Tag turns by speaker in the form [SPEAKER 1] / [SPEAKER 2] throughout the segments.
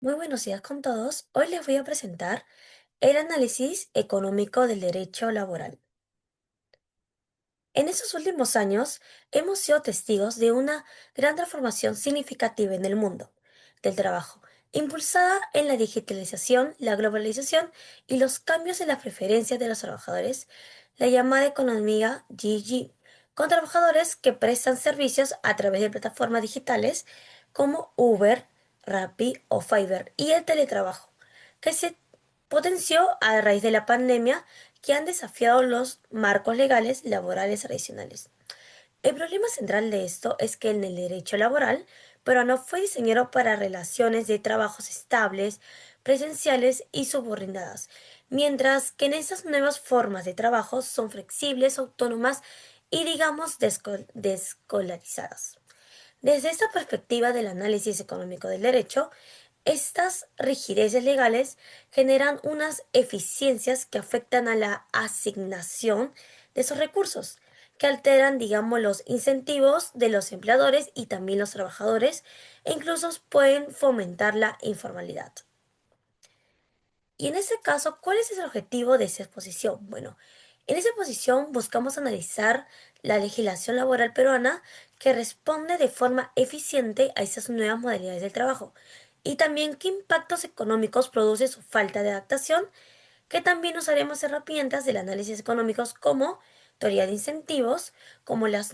[SPEAKER 1] Muy buenos días con todos. Hoy les voy a presentar el análisis económico del derecho laboral. En estos últimos años hemos sido testigos de una gran transformación significativa en el mundo del trabajo, impulsada en la digitalización, la globalización y los cambios en las preferencias de los trabajadores, la llamada economía GG, con trabajadores que prestan servicios a través de plataformas digitales como Uber, Rappi o Fiverr y el teletrabajo, que se potenció a raíz de la pandemia que han desafiado los marcos legales laborales tradicionales. El problema central de esto es que en el derecho laboral, pero no fue diseñado para relaciones de trabajos estables, presenciales y subordinadas, mientras que en esas nuevas formas de trabajo son flexibles, autónomas y digamos descolarizadas. Desde esta perspectiva del análisis económico del derecho, estas rigideces legales generan unas eficiencias que afectan a la asignación de esos recursos, que alteran, digamos, los incentivos de los empleadores y también los trabajadores, e incluso pueden fomentar la informalidad. Y en ese caso, ¿cuál es el objetivo de esa exposición? Bueno, en esa exposición buscamos analizar la legislación laboral peruana que responde de forma eficiente a esas nuevas modalidades del trabajo y también qué impactos económicos produce su falta de adaptación, que también usaremos herramientas del análisis económicos como teoría de incentivos, cómo las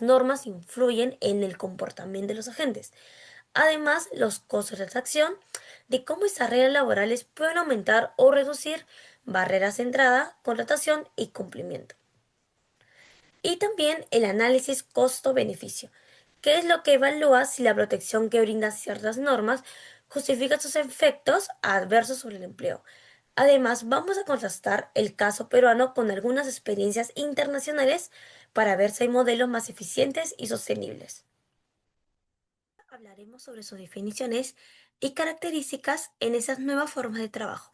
[SPEAKER 1] normas influyen en el comportamiento de los agentes. Además, los costos de transacción, de cómo esas reglas laborales pueden aumentar o reducir barreras de entrada, contratación y cumplimiento. Y también el análisis costo-beneficio, que es lo que evalúa si la protección que brinda ciertas normas justifica sus efectos adversos sobre el empleo. Además, vamos a contrastar el caso peruano con algunas experiencias internacionales para ver si hay modelos más eficientes y sostenibles. Hablaremos sobre sus definiciones y características en esas nuevas formas de trabajo.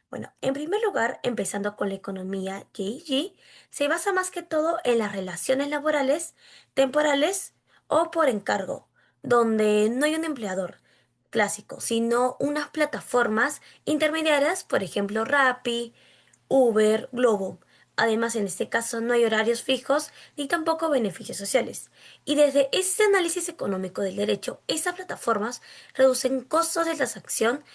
[SPEAKER 1] Bueno, en primer lugar, empezando con la economía JG, se basa más que todo en las relaciones laborales, temporales o por encargo, donde no hay un empleador clásico, sino unas plataformas intermediarias, por ejemplo, Rappi, Uber, Globo. Además, en este caso no hay horarios fijos ni tampoco beneficios sociales. Y desde este análisis económico del derecho, estas plataformas reducen costos de transacción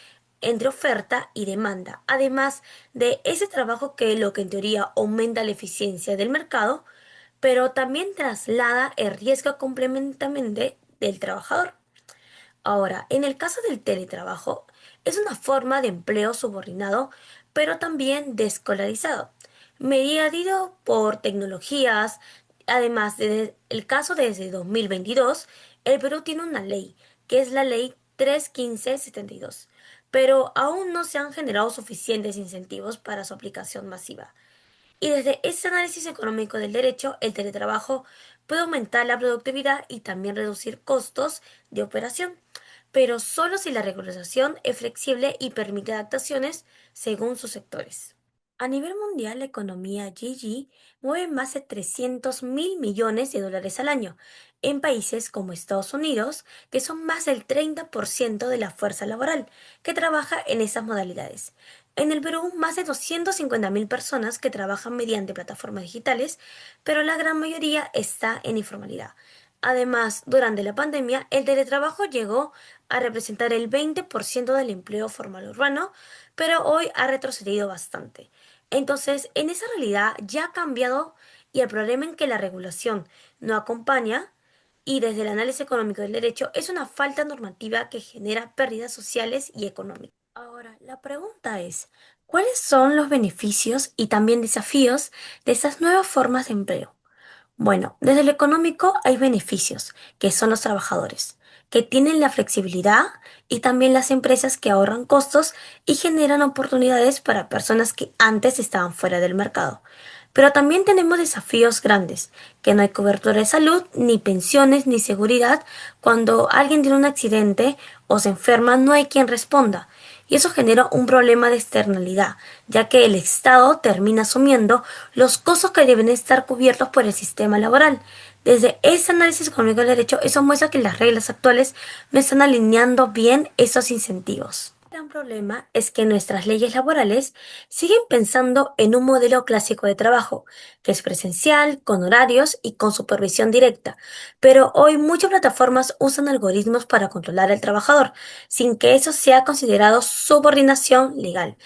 [SPEAKER 1] entre oferta y demanda, además de ese trabajo que lo que en teoría aumenta la eficiencia del mercado, pero también traslada el riesgo complementamente del trabajador. Ahora, en el caso del teletrabajo, es una forma de empleo subordinado, pero también descolarizado, mediado por tecnologías. Además, desde el caso desde 2022, el Perú tiene una ley, que es la ley 315/72, pero aún no se han generado suficientes incentivos para su aplicación masiva. Y desde ese análisis económico del derecho, el teletrabajo puede aumentar la productividad y también reducir costos de operación, pero solo si la regularización es flexible y permite adaptaciones según sus sectores. A nivel mundial, la economía GG mueve más de 300 mil millones de dólares al año en países como Estados Unidos, que son más del 30% de la fuerza laboral que trabaja en esas modalidades. En el Perú, más de 250.000 personas que trabajan mediante plataformas digitales, pero la gran mayoría está en informalidad. Además, durante la pandemia, el teletrabajo llegó a representar el 20% del empleo formal urbano, pero hoy ha retrocedido bastante. Entonces, en esa realidad ya ha cambiado y el problema en que la regulación no acompaña y desde el análisis económico del derecho es una falta normativa que genera pérdidas sociales y económicas. Ahora, la pregunta es, ¿cuáles son los beneficios y también desafíos de estas nuevas formas de empleo? Bueno, desde lo económico hay beneficios, que son los trabajadores, que tienen la flexibilidad y también las empresas que ahorran costos y generan oportunidades para personas que antes estaban fuera del mercado. Pero también tenemos desafíos grandes, que no hay cobertura de salud, ni pensiones, ni seguridad. Cuando alguien tiene un accidente o se enferma, no hay quien responda. Y eso genera un problema de externalidad, ya que el Estado termina asumiendo los costos que deben estar cubiertos por el sistema laboral. Desde ese análisis económico del derecho, eso muestra que las reglas actuales no están alineando bien esos incentivos. El gran problema es que nuestras leyes laborales siguen pensando en un modelo clásico de trabajo, que es presencial, con horarios y con supervisión directa. Pero hoy muchas plataformas usan algoritmos para controlar al trabajador, sin que eso sea considerado subordinación legal.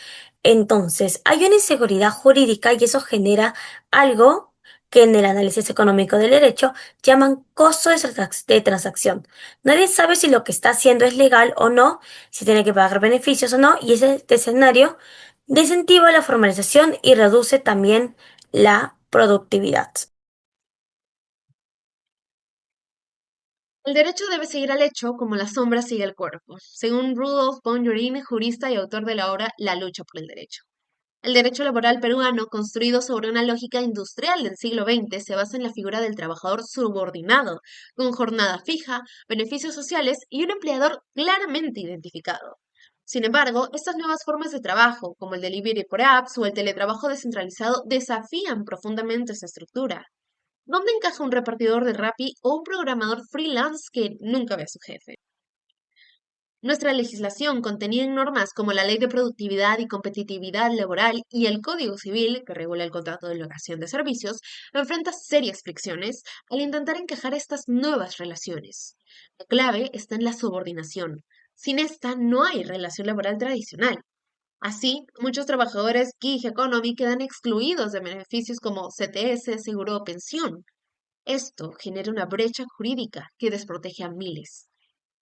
[SPEAKER 1] Entonces, hay una inseguridad jurídica y eso genera algo que en el análisis económico del derecho llaman costo de transacción. Nadie sabe si lo que está haciendo es legal o no, si tiene que pagar beneficios o no, y ese escenario desincentiva la formalización y reduce también la productividad.
[SPEAKER 2] El derecho debe seguir al hecho como la sombra sigue al cuerpo, según Rudolf von Jurin, jurista y autor de la obra La lucha por el derecho. El derecho laboral peruano, construido sobre una lógica industrial del siglo XX, se basa en la figura del trabajador subordinado, con jornada fija, beneficios sociales y un empleador claramente identificado. Sin embargo, estas nuevas formas de trabajo, como el delivery por apps o el teletrabajo descentralizado, desafían profundamente esa estructura. ¿Dónde encaja un repartidor de Rappi o un programador freelance que nunca ve a su jefe? Nuestra legislación, contenida en normas como la Ley de Productividad y Competitividad Laboral y el Código Civil, que regula el contrato de locación de servicios, enfrenta serias fricciones al intentar encajar estas nuevas relaciones. La clave está en la subordinación. Sin esta no hay relación laboral tradicional. Así, muchos trabajadores gig economy quedan excluidos de beneficios como CTS, seguro o pensión. Esto genera una brecha jurídica que desprotege a miles.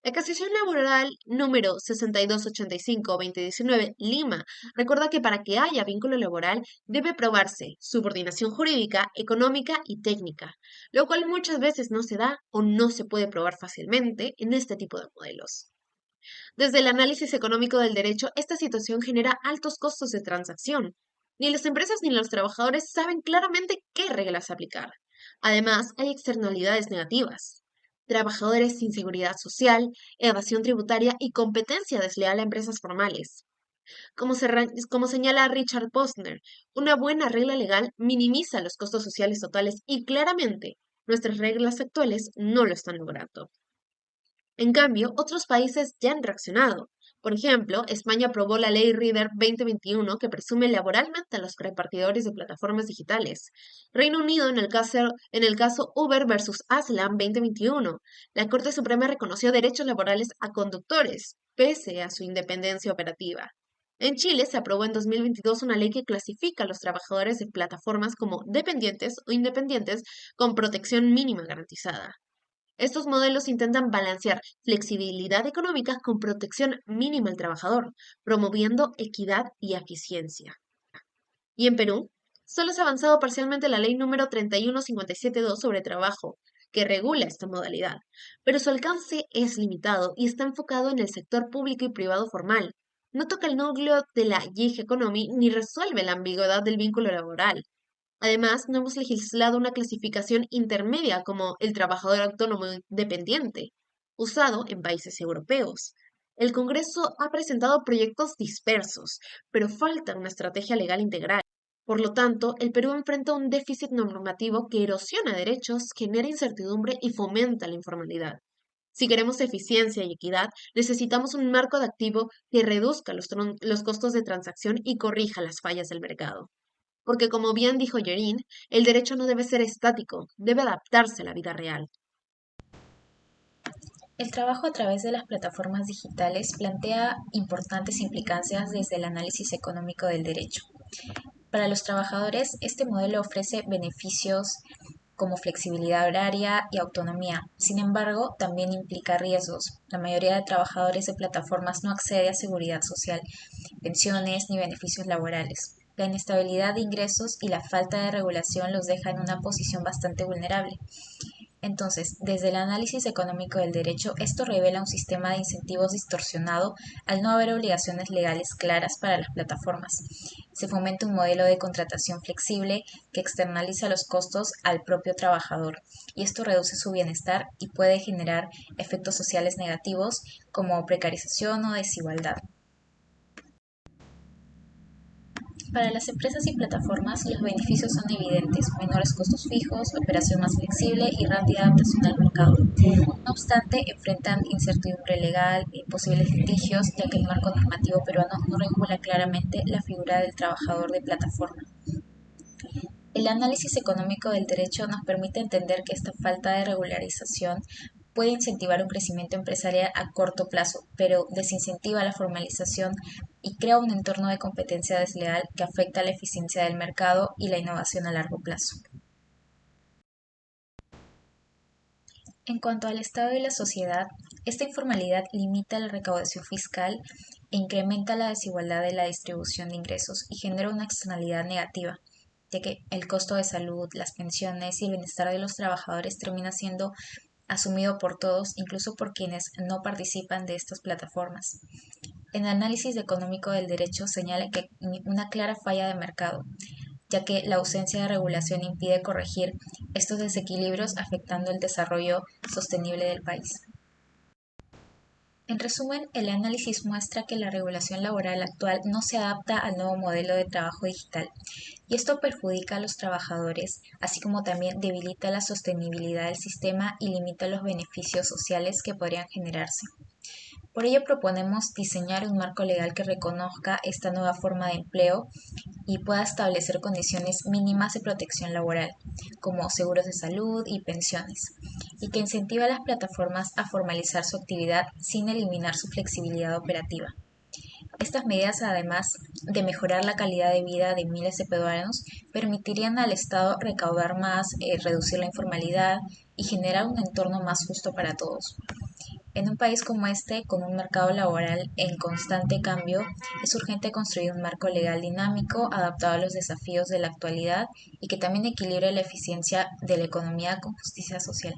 [SPEAKER 2] La Cassación Laboral número 6285-2019, Lima, recuerda que para que haya vínculo laboral debe probarse subordinación jurídica, económica y técnica, lo cual muchas veces no se da o no se puede probar fácilmente en este tipo de modelos. Desde el análisis económico del derecho, esta situación genera altos costos de transacción. Ni las empresas ni los trabajadores saben claramente qué reglas aplicar. Además, hay externalidades negativas. Trabajadores sin seguridad social, evasión tributaria y competencia desleal a empresas formales. Como señala Richard Posner, una buena regla legal minimiza los costos sociales totales y claramente nuestras reglas actuales no lo están logrando. En cambio, otros países ya han reaccionado. Por ejemplo, España aprobó la Ley Reader 2021 que presume laboralmente a los repartidores de plataformas digitales. Reino Unido, en el caso Uber versus Aslam 2021, la Corte Suprema reconoció derechos laborales a conductores, pese a su independencia operativa. En Chile se aprobó en 2022 una ley que clasifica a los trabajadores de plataformas como dependientes o independientes con protección mínima garantizada. Estos modelos intentan balancear flexibilidad económica con protección mínima al trabajador, promoviendo equidad y eficiencia. Y en Perú, solo se ha avanzado parcialmente la ley número 31572 sobre trabajo, que regula esta modalidad, pero su alcance es limitado y está enfocado en el sector público y privado formal. No toca el núcleo de la gig economy ni resuelve la ambigüedad del vínculo laboral. Además, no hemos legislado una clasificación intermedia como el trabajador autónomo dependiente, usado en países europeos. El Congreso ha presentado proyectos dispersos, pero falta una estrategia legal integral. Por lo tanto, el Perú enfrenta un déficit normativo que erosiona derechos, genera incertidumbre y fomenta la informalidad. Si queremos eficiencia y equidad, necesitamos un marco de activo que reduzca los costos de transacción y corrija las fallas del mercado. Porque como bien dijo Yerin, el derecho no debe ser estático, debe adaptarse a la vida real.
[SPEAKER 3] El trabajo a través de las plataformas digitales plantea importantes implicancias desde el análisis económico del derecho. Para los trabajadores, este modelo ofrece beneficios como flexibilidad horaria y autonomía. Sin embargo, también implica riesgos. La mayoría de trabajadores de plataformas no accede a seguridad social, pensiones ni beneficios laborales. La inestabilidad de ingresos y la falta de regulación los deja en una posición bastante vulnerable. Entonces, desde el análisis económico del derecho, esto revela un sistema de incentivos distorsionado al no haber obligaciones legales claras para las plataformas. Se fomenta un modelo de contratación flexible que externaliza los costos al propio trabajador, y esto reduce su bienestar y puede generar efectos sociales negativos como precarización o desigualdad. Para las empresas y plataformas, los beneficios son evidentes: menores costos fijos, operación más flexible y rápida adaptación al mercado. No obstante, enfrentan incertidumbre legal y posibles litigios, ya que el marco normativo peruano no regula claramente la figura del trabajador de plataforma. El análisis económico del derecho nos permite entender que esta falta de regularización puede incentivar un crecimiento empresarial a corto plazo, pero desincentiva la formalización y crea un entorno de competencia desleal que afecta la eficiencia del mercado y la innovación a largo plazo. En cuanto al Estado y la sociedad, esta informalidad limita la recaudación fiscal e incrementa la desigualdad de la distribución de ingresos y genera una externalidad negativa, ya que el costo de salud, las pensiones y el bienestar de los trabajadores termina siendo asumido por todos, incluso por quienes no participan de estas plataformas. El análisis económico del derecho señala que una clara falla de mercado, ya que la ausencia de regulación impide corregir estos desequilibrios afectando el desarrollo sostenible del país. En resumen, el análisis muestra que la regulación laboral actual no se adapta al nuevo modelo de trabajo digital, y esto perjudica a los trabajadores, así como también debilita la sostenibilidad del sistema y limita los beneficios sociales que podrían generarse. Por ello proponemos diseñar un marco legal que reconozca esta nueva forma de empleo y pueda establecer condiciones mínimas de protección laboral, como seguros de salud y pensiones, y que incentive a las plataformas a formalizar su actividad sin eliminar su flexibilidad operativa. Estas medidas, además de mejorar la calidad de vida de miles de peruanos, permitirían al Estado recaudar más, reducir la informalidad y generar un entorno más justo para todos. En un país como este, con un mercado laboral en constante cambio, es urgente construir un marco legal dinámico, adaptado a los desafíos de la actualidad y que también equilibre la eficiencia de la economía con justicia social.